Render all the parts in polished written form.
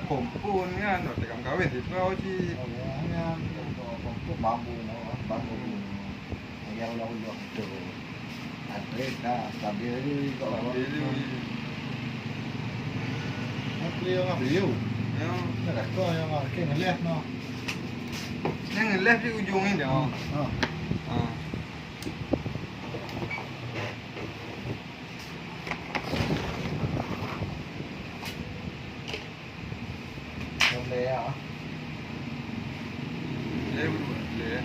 kumpul kan, tekan kawin di kau sih. Oh ya, hanya untuk bambu, bambu. Yang ulang-ulang itu. Ada dah, stabil kalau beliau nggak beliau. Nah, kau yang makin ngelihat no. Yang ngelihat di ujung ini oh. Boleh ya. Boleh.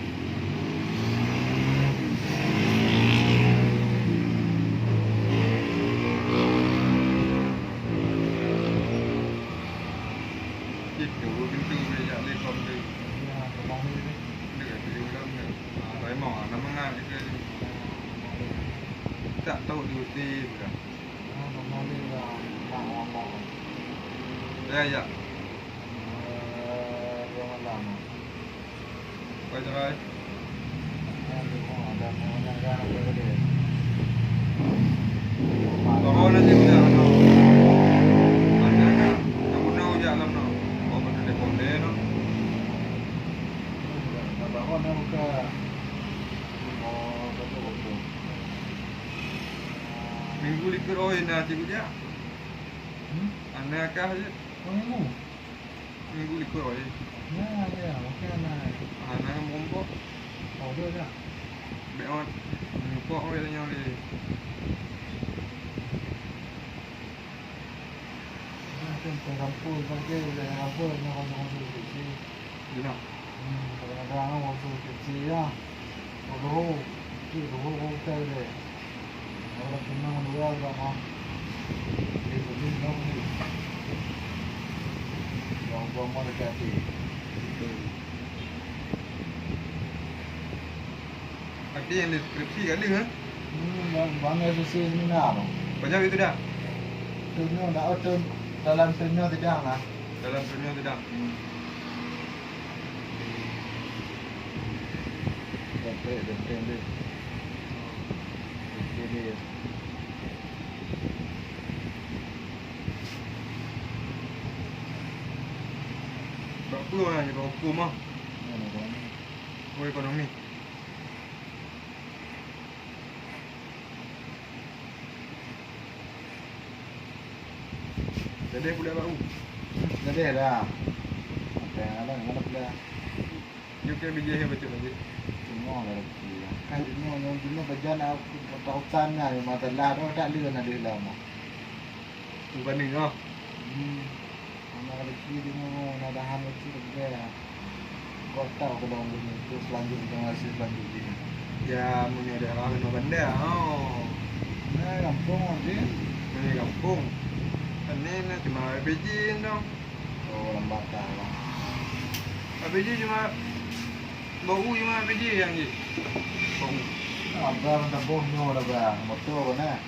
Itu pintu dia lekop tu. Ya, kemang ni. Dia pergi dalam ni. Rai mau nama ngah dia. Tak tahu duty sudah. Kemang ni lah, tak ngomong. Ya. Jangan lama. Kau cerai. Ada yang bergede. Kau nanti sudah no. Ada kan? Kamu nak jalan no. Kau pada telefon dia no. Bapak nak buka. Oh, betul. Minggu likur oh ini nanti dia. Anak kah je? Oh, ini. Minggu likur oh ini. Ya, okey anak. Anak yang mumpuk. Oh, dia dah. Beon. Mumpuk oh yang ni. Ke kampung pakai apa nak orang kecil. Dina. Kadang-kadang orang kecil ya. Oh, hotel deh. Orang kenal dua sama. Ini nama ni. Yang buat dekat ni. Ada yang deskripsi kali kan? Bangga sisi ni nak. Banyak itu dah. Tunjuk dah outun dalam tunjuk tidak lah. Dalam dunia tidak. Dempet dia. Dia. Berapa lah yang hukum ah? Oh ekonomi. Jadi pula baru. Jadi dah. Ada pula. Juga biji yang betul lagi. Semua lah lagi. Kan semua berjalan aku tautan lah. Mata lah tu tak leh nak dia lama. Bukan ni ah. Anak lagi dia mau nak dahan lagi juga. Kau tahu kalau itu selanjutnya masih selanjutnya. Ya punya ada orang nak benda oh. Nah, kampung dia. Ini kampung. Ini cuma biji dong. Oh, lambat lah. Biji cuma bau cuma biji yang ni. Bau. Abang dah bohong dah bang. Motor mana?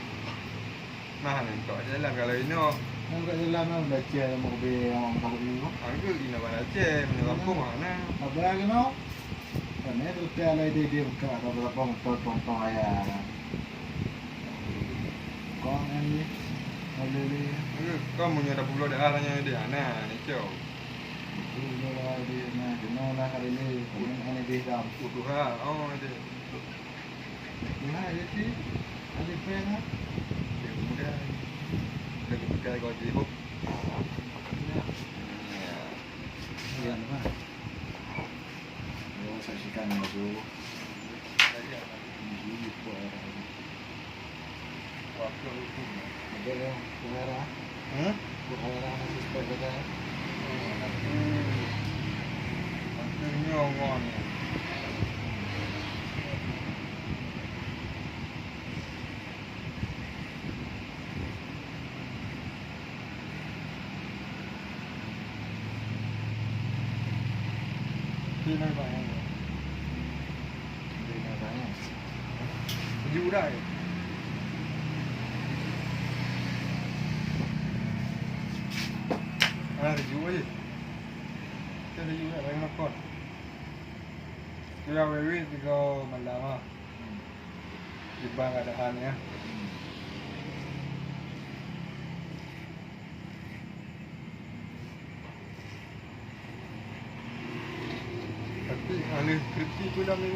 Nah, kau jalan kalau ini oh. Nak jalan nak baca mobil yang baru ni. Aku ini mana je, mana kampung mana. Abang ni no. Kan ni tu tiada dia buka ada berapa motor tonton ayah. Kau ni boleh Kau punya dah pulau dah tanya dia. Nah, ni kau. itu lah dia nak kenal lah hari ni. Ini dia dah. Utuha, oh dia. Nah, dia sih ada pernah. Dia muda. Lagi pakai kau sibuk. Ya, mana? Oh, saksikan baju. Ini itu orang. Waktu itu. Ada yang kamera. Kamera masih sebagai Akhirnya orang ni. Sini banyak. Sini banyak. Sejuk dah. Sejuk aje. Kita sejuk dah, bagi makan. Kita wewe tiga malam ah. Di bang keadaan ya. Skripsi tu dah ni.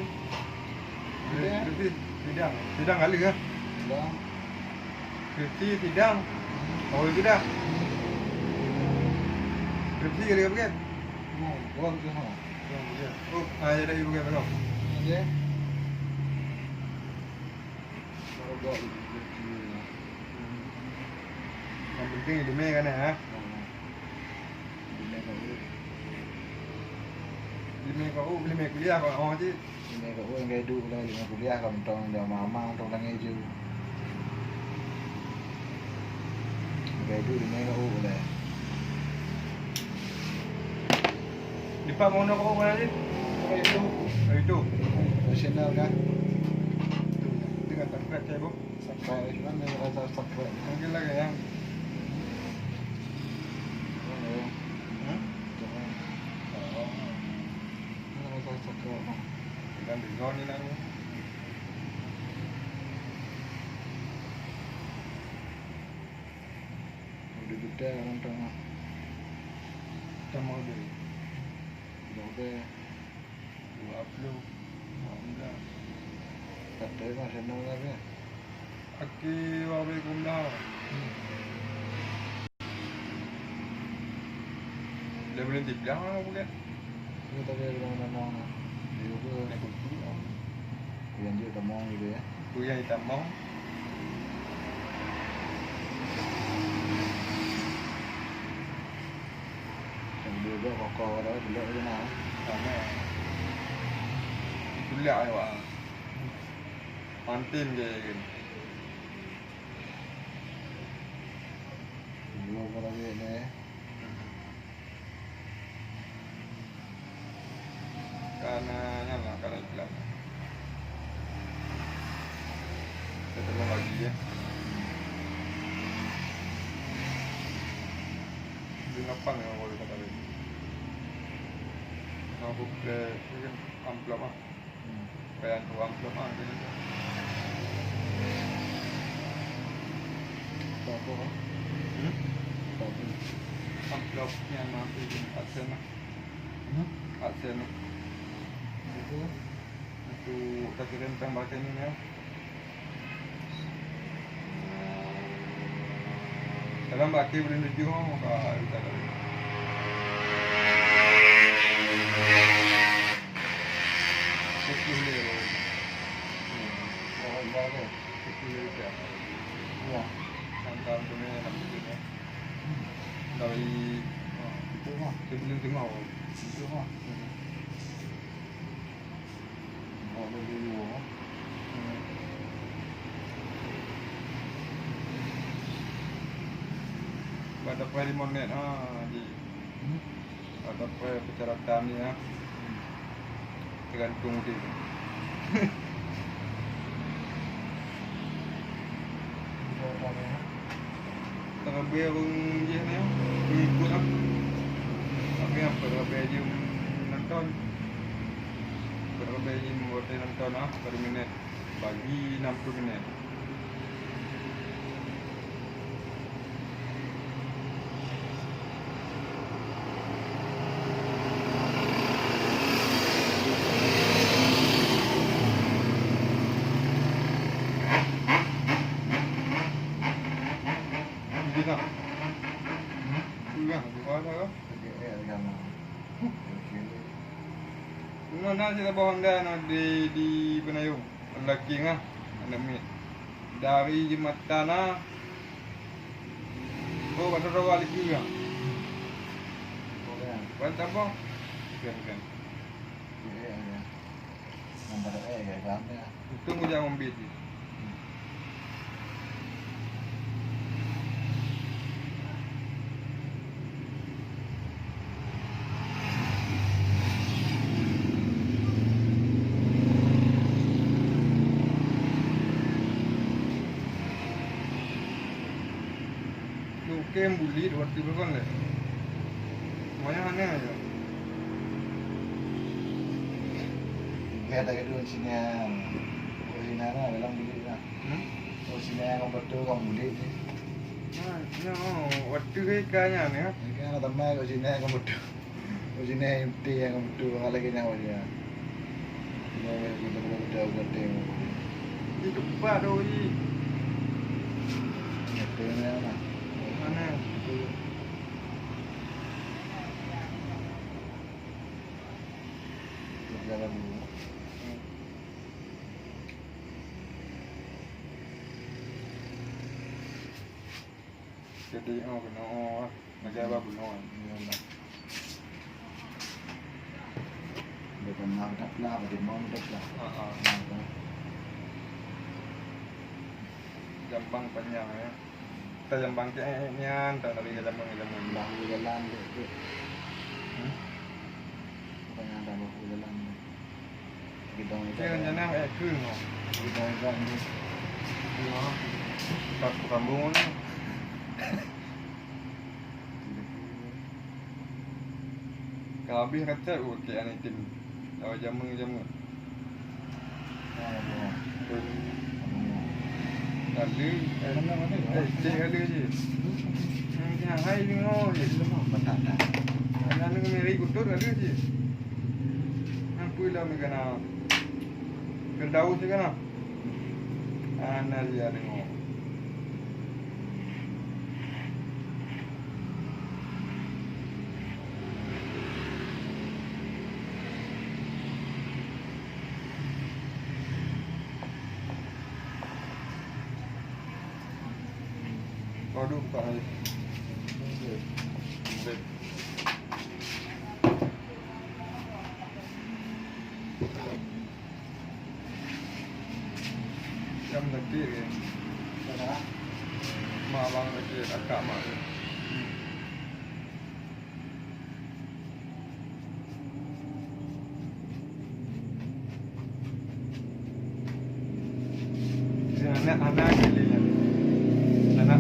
Sidang. Skripsi sidang. Sidang kali ke? Dah. Skripsi sidang. Oh itu dah. Skripsi kali ke bukan? Buang tu ha. Oh, ada dah ibu kan belum? Ada. Baru buat lagi. Yang penting itu me kan ya. Lima kuliah kau orang je. Ini kat orang gaya duduk lah dengan kuliah kau mentang dah mama mentang tangan je. Gaya duduk di mana kau boleh. Lipat mana kau orang je? Itu. Itu. Nasional kan? Dengan tempat saya bu. Sampai mana rasa sampai. Mungkin lagi yang. Dan dengar ni nang. Udah gede orang tengah. Sama dia. Udah 20. Alhamdulillah. kata nasional lah ya. Aki wabe kumlah. Dia boleh dibilang lah boleh. Ini tadi ada nama dia juga. Yang dia tamang gitu ya. Tu yang hitam mau. Yang dia juga kokor dah dulu je nak. Sama. Kuliah ya wak. Mantin je kan. Dulu apa lagi ni? Karena nyala karena bilang. Kita tolong lagi ya. Dinapan ya kalau kata tadi. Aku boleh mungkin amplop ah. Kayak tu amplop ah gitu. Apa? Apa? Amplop yang nanti adsen lah. Adsen Itu itu kaki rentang baca ni ya. Dalam baki boleh menuju ke kita kali. Boleh. orang baru. Boleh dia. Ya. Santam tu ni nak begini. Dari Itu mah. sebelum tengah. Itu mah. Baru dulu. Pada pagi monet di pada pagi persyaratan ni tergantung dia. Terlebih orang je ni ikut lah. Tapi apa terlebih je nonton. Terlebih je membuat nonton per minit bagi 60 minit. Hindi na. Ulan, wala ka. Na sila ba Honda di Benayong? Ang laki nga. Ang lamit. Dari di mata na. Oh, pada rawa lagi nga. Banta ba? Kan. Itu mo jangan ambit. Kem bulit waktu itu kan le. Semuanya aneh aja. Lihat ada dua sini yang sini lah dalam bulit lah. Sini yang betul kamu bulit ni. Waktu kayaknya nih. Ini kan ada teman kau sini yang betul. Kau sini yang betul yang betul kalau lagi nyawa dia. kita boleh tengok. Di depan tu je. Tengok mana? Mana? Jalan dulu. Jadi kena macam apa pun Bukan mantap lah, bukan mantap lah. Jambang panjang ya. Kita jambang kayaknya tak tapi jambang Bahu jalan tu. Bukan ada bahu jalan. Kita Kira jangan kering oh. Kita kan ni. Tak sambung ni. Kalau habis kata okey ani tim. Tahu jamu. Ada cek ada je. Jangan hai dengar je. Betul tak? Jangan dengar meri kutur ada je. Apa lah mereka nak. Kedau je kan. Ana dia dengar. Waduh, buka lagi. Baik. Jam detik ke? Mak abang detik, akak mak ke? Anak kelinya. Anak.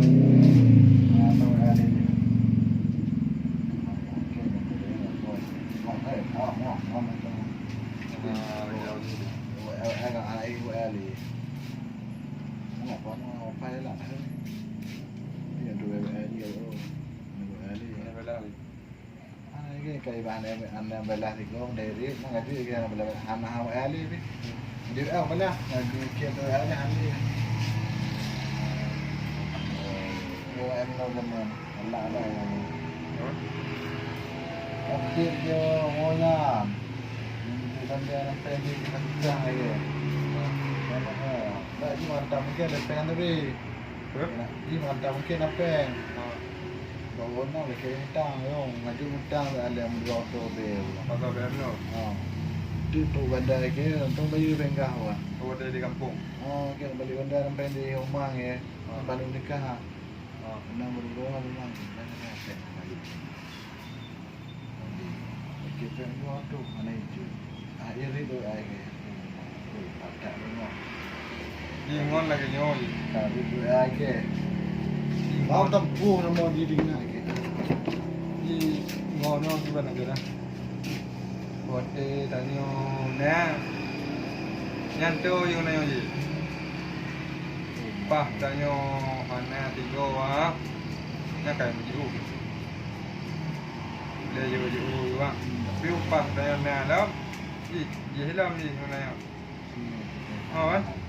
Kay bahan anda belah di gong dari mengadu dia belah anak hawa ali ni dia belah ngadu kita ali ali oh em lo zaman Allah ada yang update dia ngonya dan dia sampai di kencang lagi tak cuma mantap mungkin ada pen tapi ini mantap mungkin apa bawa nak lekai hutang yo, ngaju hutang ada yang dua tu bel. Pasal berno. Di tu bandar ke, untung beli bengkah wah. Oh dari kampung. Kita beli bandar sampai di rumah ya. Baru nikah. Enam berdua rumah. Kita dua tu mana itu. Akhir itu aja. Tak rumah. Ingon lagi nyoy. Tapi tu aja. Mau tempuh nama diri nak ke? Di ngono gimana kira? Bote tanyo na. Nyanto yung na yung pah tanyo ana tigo wa. Nya kai mu le ju wa. Piu pah tanyo na lam. Di hilam ni mana ya? Kan?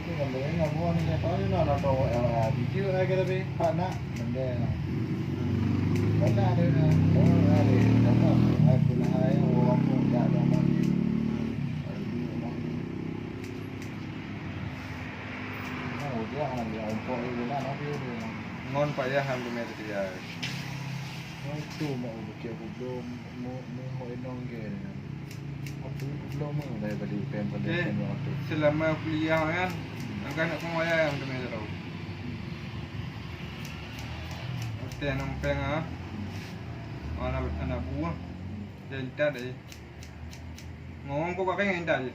Ini gambarnya nggak mau nih tahu ini ada tahu video lagi tapi mana benda mana ada aku lah yang orang pun tak ada lagi oh dia orang dia untuk itu lah nanti dia Ngon pak ya ham dume dia. itu mau bikin belum mau inong ke aku belum mau dari beli pen waktu Selama kuliah kan agak nak pengwaya yang dume tahu. Hotel nampeng anak buah dan tak ada. Ngomong kok pengen tak je.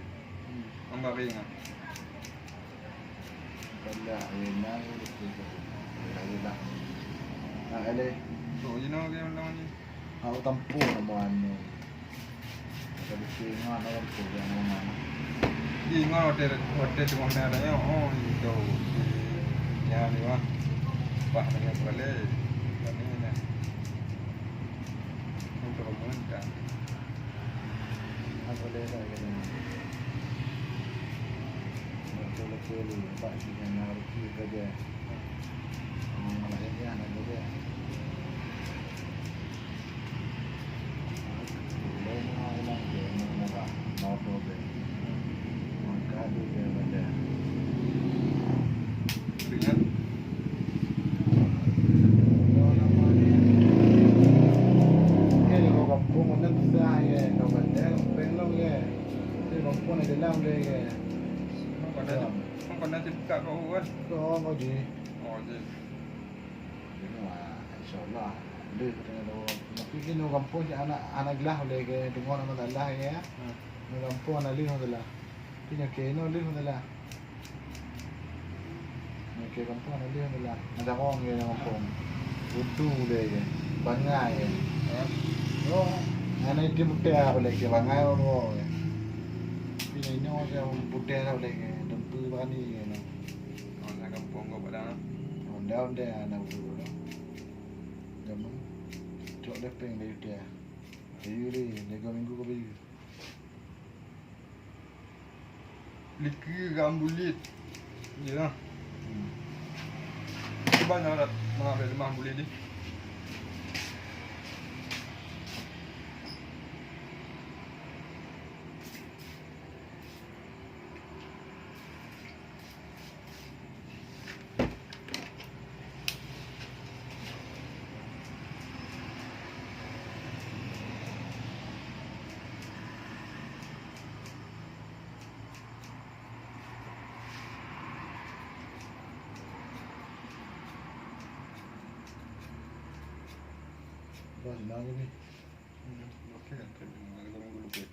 Ngomong pengen. Kalau enak itu lah. Nah, ada. So, you know game ni. Aku tempuh namanya. Kalau singa orang tu yang mana. Ingat hotel cuma ada yang itu. Ya ni wah. Pak banyak boleh. Ini ni. Untuk menggantang. Apa boleh lagi ni? Macam lekir ni, nampak dia nak lekir kerja. Nak kerja, nak kerja. Boleh nak hilang je, nak motor dia. Maka dia ada. Ringan. Kampung mana besar ke, kau bandar, penglong ke. Di kampung ada dalam dia ke. Kau nanti buka kau kan? Kau je. Oh, je. InsyaAllah. Dia kena tahu. Tapi kini kampung si anak gelah boleh ke dengar nama dalah ke. Di kampung anak lih dalah. Kini kena lih dalah. Ke kampung anak lih dalah. Ada orang ke kampung. Utu boleh ke. Bangai ke. Oh, anak itu muda boleh ke bangai orang ke. Ini orang muda boleh ke. Dempu berani ke. Oh, nak kampung kau pada. Onda anak dulu. Jamu. Cok lepeng dari dia. Dia nego minggu ke bagi. Likir gambulit. Ya. Cuba nak mengambil lemah bulit ni. Bos nak ni. Okey kan, ada minggu lebih.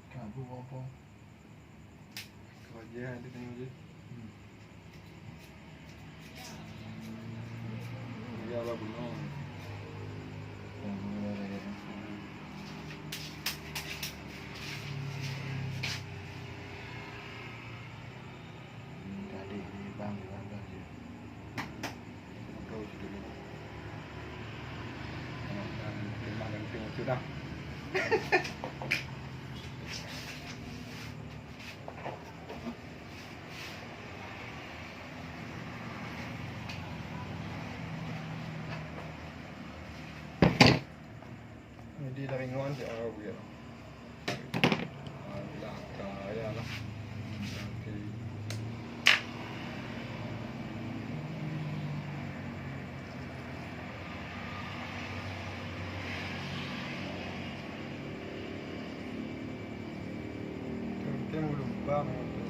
Kabu apa? Kau je ada tengok je. Ya apa gunung. Tadi bang je. Kau sudah dulu. Terima kasih sudah. Jadi dari ngon si orang buat. Lah kaya lah. Okey. Mungkin lupa mengatur.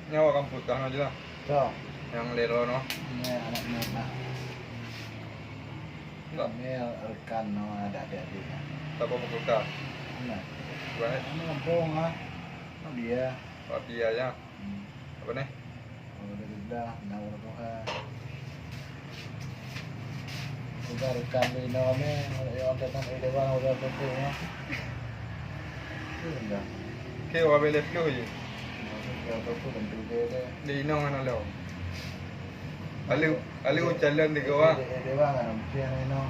Nyawa kampus kan aja lah. So, Yang lero no. ini anaknya nak. Enggak. Ini rekan no ada adik. Tak apa buka. Mana? Baik. Ini kampung ah. Oh dia. Papi aja. Apa nih? Oh dah nawar Tuhan. Sudah rekan ni nama yang datang dari dewan udah betul ya. Sudah. Ke wa bele flu je. Kalau betul tentu dia. Di inong ano law. Ali ucalan di gawa. Dewan kan mesti ano.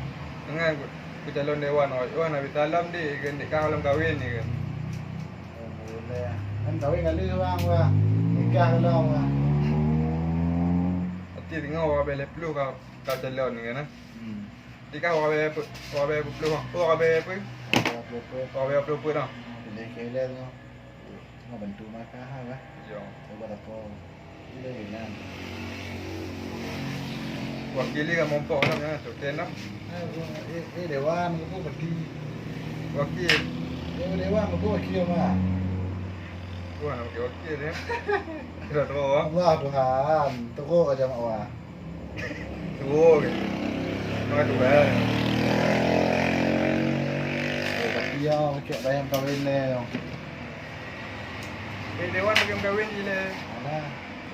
Enggak ku calon dewan oi. Wah nabi talam di kan di kalam kawin ni kan. Boleh. Kan kawin kali bang wah. Nikah kalau wah. Ati tengok wa bele flu ka calon ni kan. Di ka wa bele flu. Wa bele apa? Wa bele flu pun dah. Jadi kira tu. Mau bantu makan ha. Yo. Coba apa. Ini kan. Wakili kan mompok lah kan. Sultan lah. Dewan itu pergi. Wakil. Dewan itu pergi mah. Wah nak pakai wakil ya. Sudah tahu ah. Allah Tuhan, teruk aja mak wah. Tuh. Mana tu eh? Tapi ya, macam bayang kawin ni. Dewan pakai kawin je le. Mana?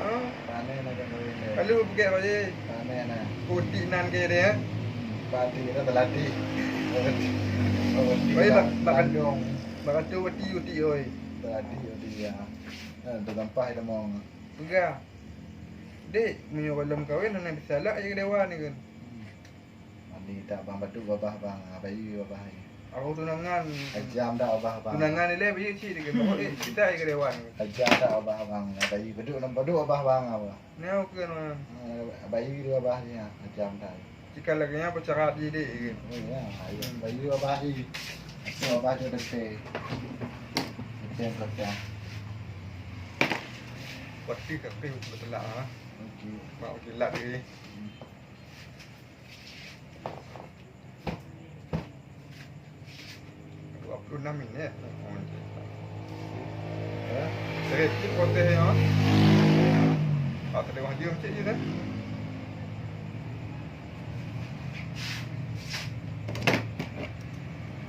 Oh. Panen nak kawin ni. Kalau pakai apa je? Panen nah. Putih nan ke dia. Bati kita terlatih. Bandung. Makan tu uti oi. Terlatih dia. Terlampah dia mau. Enggak. Dek, menyo belum kahwin nak bersalah je ke dewan ni kan. Ni tak bang batu babah bang, bayi babah ni. Aku tunangan. Ajam dah babah bang. Tunangan ni le bayi cik dekat bawa kita je ke dewan. Ajam dah babah bang, bayi beduk babah bang apa. Ni aku kan. Bayi dia babah ni, ajam dah. Jika lagi nya bercakap je dek kan. Oh ya, bayi babah ni. Babah tu dekat. Macam kerja. Waktu kakek betul lah. Okey. Mak kilat ni. 26 minit. Sedikit poteh ya. Tak ada wang dia macam je dah.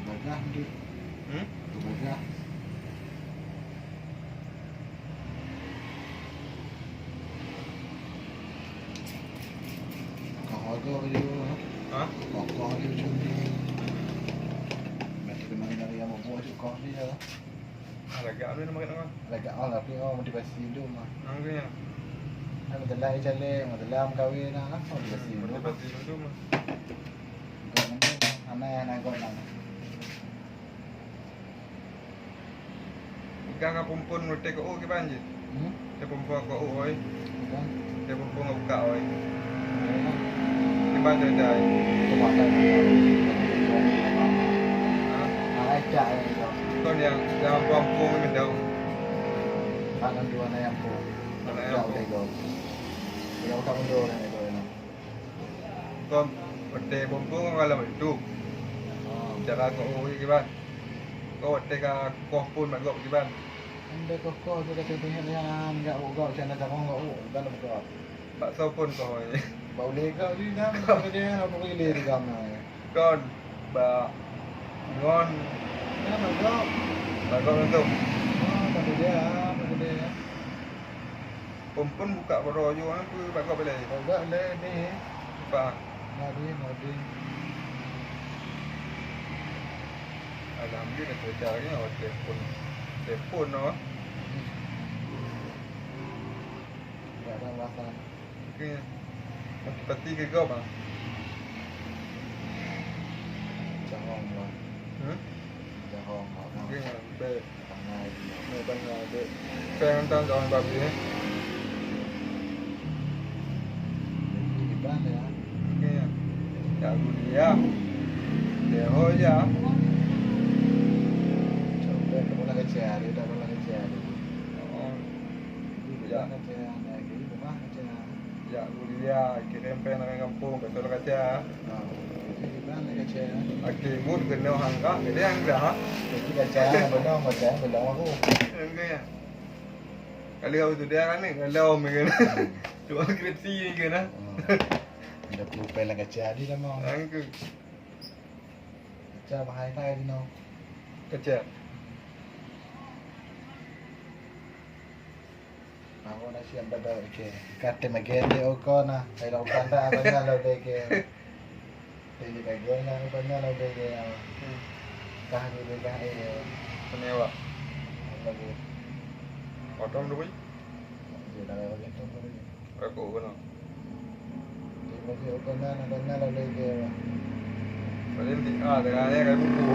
Bagah tu. Tu bagah. Kau agak dia. Ha? Kau dia cuti. Dari yang mau kau dia. Agak apa nama kita? Lagi Allah tapi orang motivasi hidup mah. Angkanya. Ada telai jalan, ada dalam kahwin lah, motivasi hidup. Motivasi hidup mah. Kau nanti anak kau nak. Gang perempuan nutek ke ke banjir. Dia perempuan ke oi. Dia perempuan ke buka oi. Di banjir dah. Cuma tak. Ajak kau yang kampung ni dah. Anak dua anak yang pun. Anak yang pun. Yang kamu dua anak itu. Kau bete perempuan kalau itu. Cara kau gimana? Kau bete kau pun mak kau gimana? Anda kau tu kata yang enggak kau macam nak kau enggak bukan kau. Bakso pun kau. Bau lega juga kau dia apa boleh di kamu. Kau ba ngon Kenapa kau? Kau untuk Bagi dia. Perempuan buka borojo apa bak kau boleh. Enggak le ni. Pak. Modi. Alhamdulillah kerjanya telefon no. Enggak ada masalah. Okey. Pati ke kau bang? Jangan lah. Jangan. Okey, baik. Tangai. Banyak ada. Saya hantar kawan babi ni. Gimana ya? Okey. Ya dunia. Dia hoja. Coba kamu nak cari, dah kamu nak cari. Oh. Ya, nak cari lagi. Rumah nak cari. Ya dunia kirim pen orang kampung betul kaca. Gimana nak cari? Okey, mud kena hangga, dia hangga. Jadi kacang belum aku. Okey ya. Kalau tu dia kan ni, kalau mungkin. Cuma kripsi ni kan. Dah perlu pen lah kacang di dah mau. Angku Kacang bahaya tak ni no. kaca. Aku nak siap dah okey. Kata magen dia okon nah. Kalau kata apa nak lo dek. Jadi bagian lah banyak lo dek. Kah ni kah Penewa. lagi. Otong dulu. Dia dah lagi tu. Aku kena. Jadi okon nah banyak lo dek. Paling dengan ni kayak buku.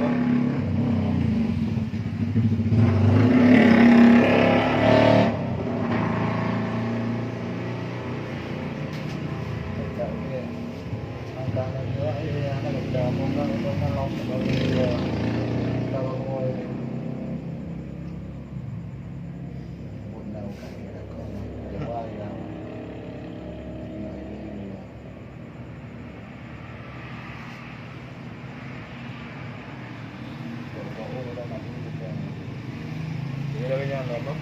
Ini lagi yang apa?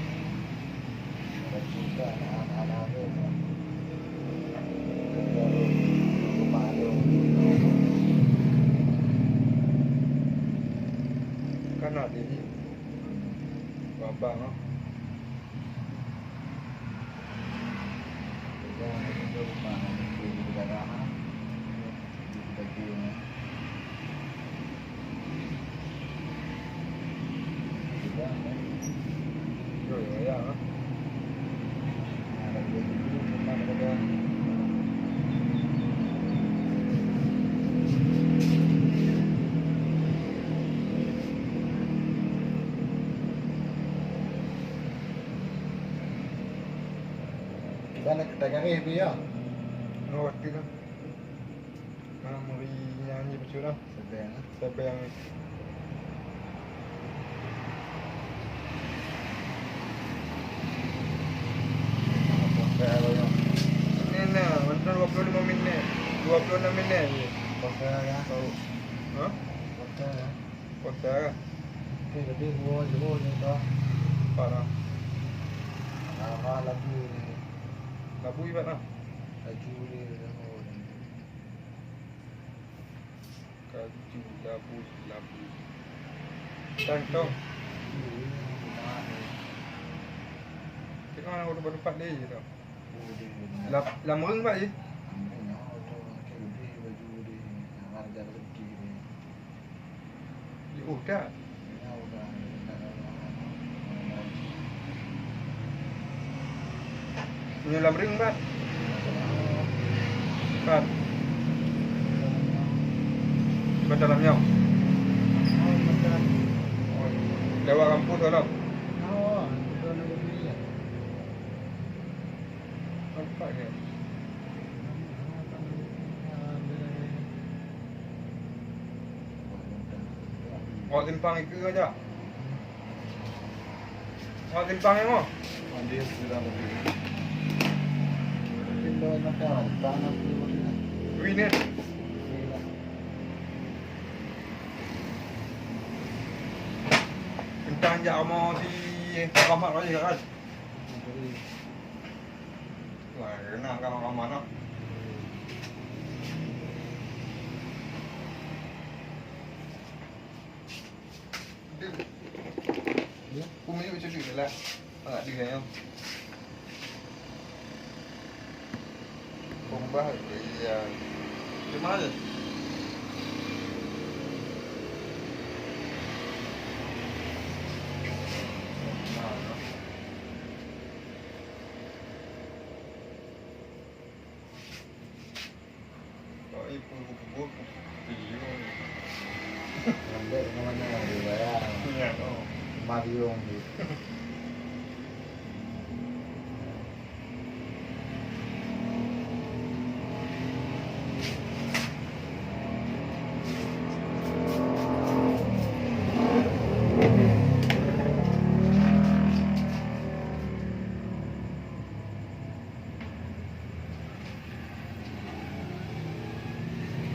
Kan ada ni. Babang ah. ni. Sudah, Ya. ada dulu memang ada. Kita nak dagang dia. Oh, kita. Mari nyanyi macam mana? Sedang. Siapa yang Kalau yang ini macam 25 minit, 26 minit je. pasal ya. Tahu? Hah? Pasal ya. Kota kan? Okay, lebih gua ni dah. Parah. Lagu ni. Labu ibat lah. Laju ni. Kaju, labu. Contoh. Kita kan orang berdepat dia je tau. Lamreng pak je. Oh tak. Punya lamreng pak. Pak. Baca dalamnya. Lewat kampus kalau. Apa ke? Orang timpang itu aja. Orang timpang ni mau. Dia sudah lebih. Kilo macam tanah tu. Winner. Timpang jauh mau si kamar aja kan. Wah, kena kamar nak. Kumi ni macam tu lah. Agak dia yang. Kumbah dia. Di mana? Kau ibu video. Ambil namanya dia ya. Ya, oh. Mario ni.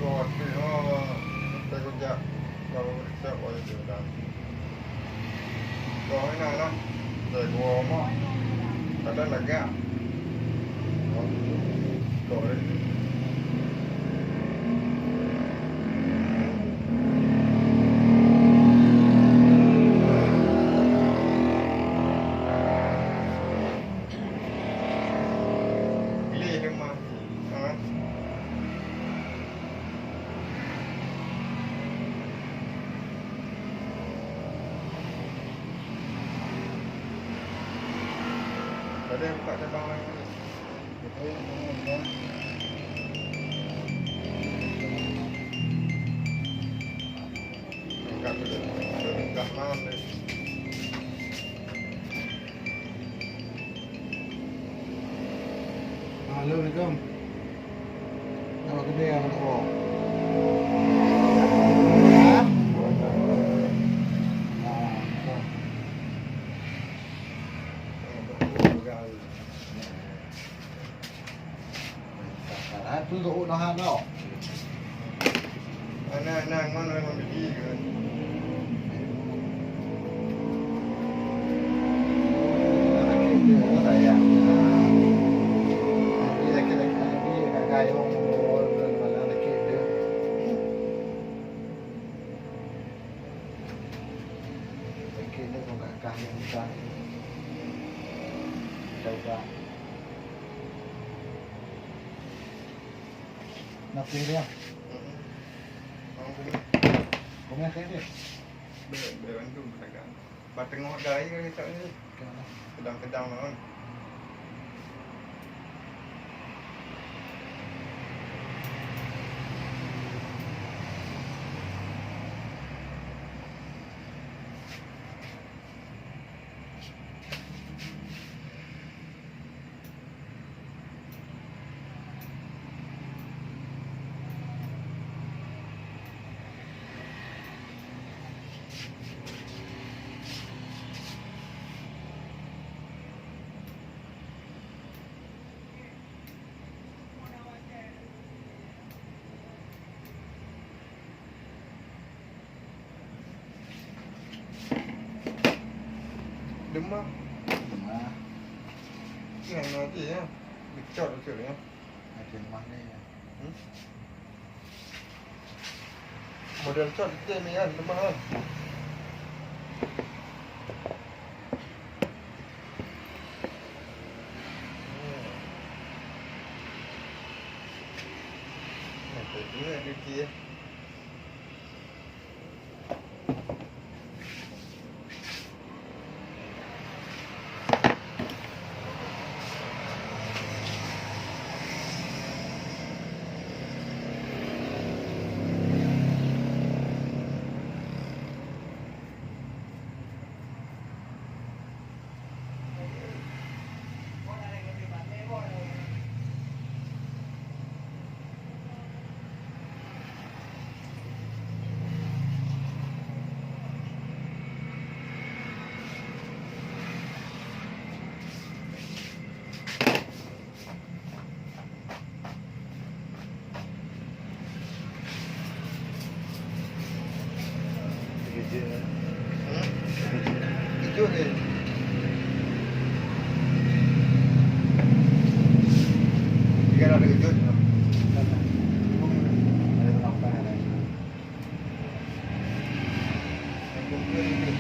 Kau tu, kita kerja. Kau siap boleh juga. Kau enak lah. Dari gua mah. Kadang lega. Kau ni. Pilih memang. Ada yang buka cabang lain ni. Enggak tu. Dah malam ni. Assalamualaikum. Nama gede yang nak bawa. Tu duk nak hang tau. Anak mana yang beli ke? Nak pilih dia. Komen dia. Bantu pedagang. Bah tengok gaya kan tak ni. Kedang-kedang kan. Demam. Nah, Yang nanti ya. Dicot ya. makin mana ya? Model cot kita ni kan demam kan. Ini ada dia. Kerja. Hijau ke? Jika ada hijau je. Ada apa ada? Yang kumpul ni.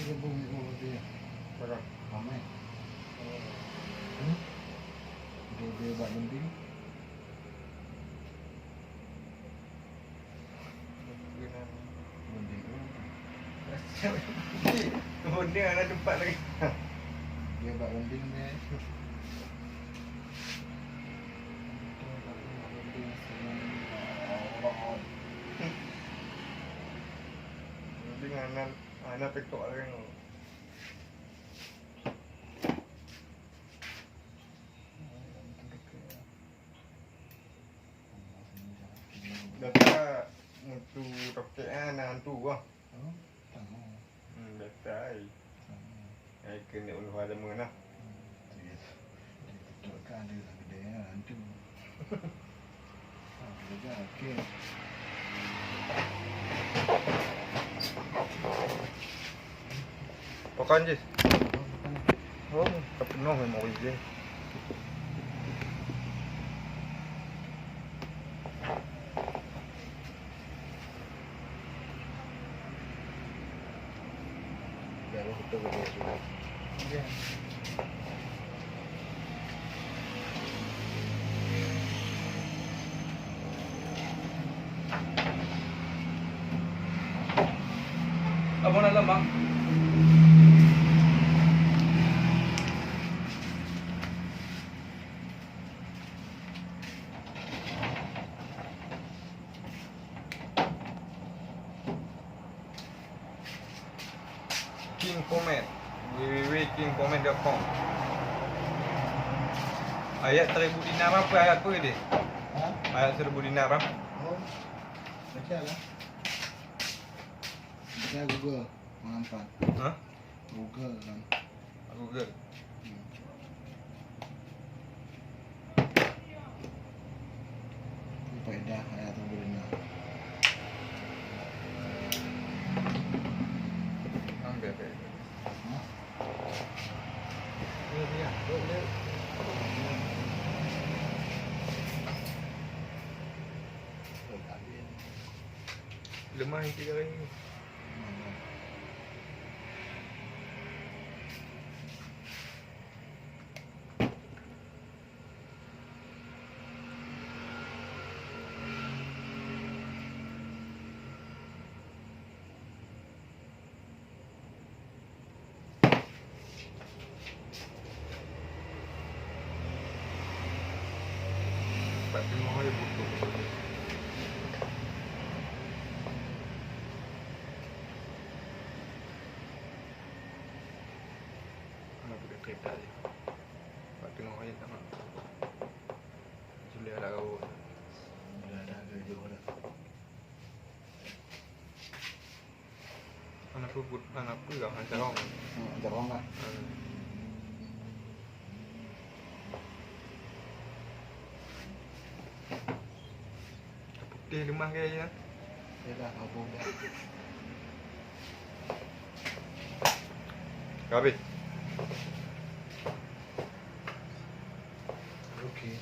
Bumi dia. Berapa? Ramai. Dia buat penting. Penting tu. Benda ada tempat lagi. Dia buat penting dia. Dengan anak petok kan. tu roket anak tu ah. Oh, tahu. Betul. Ai kena ulu ada mana. Betul kan dia lah gede hantu. Lega okey. Pakan je. Oh, tak penuh memang je. Baru betul gede juga. Okey. Abang nak lambang? King Comment www.kingcomment.com. Ayat 1000 dinar apa ayat apa dia? Ha? Ayat 1000 dinar apa? Oh. Baca lah. Baca Google. Mengampan. Ha? Google kan. Google. Faedah ayat tu benar. Ambil apa? Ha? Ni ya. Boleh. Lemah yang 3 hari ni. Pak tengok dia butuh. Nak pergi kereta je. Pak tengok dia tak nak. Sudah lah kau. Bila ada kerja dah. Anak puput, anak apa kau? Anak carong. Jarang lah. Putih lemah ke je. Dia dah kabur dah. Habis. Okey.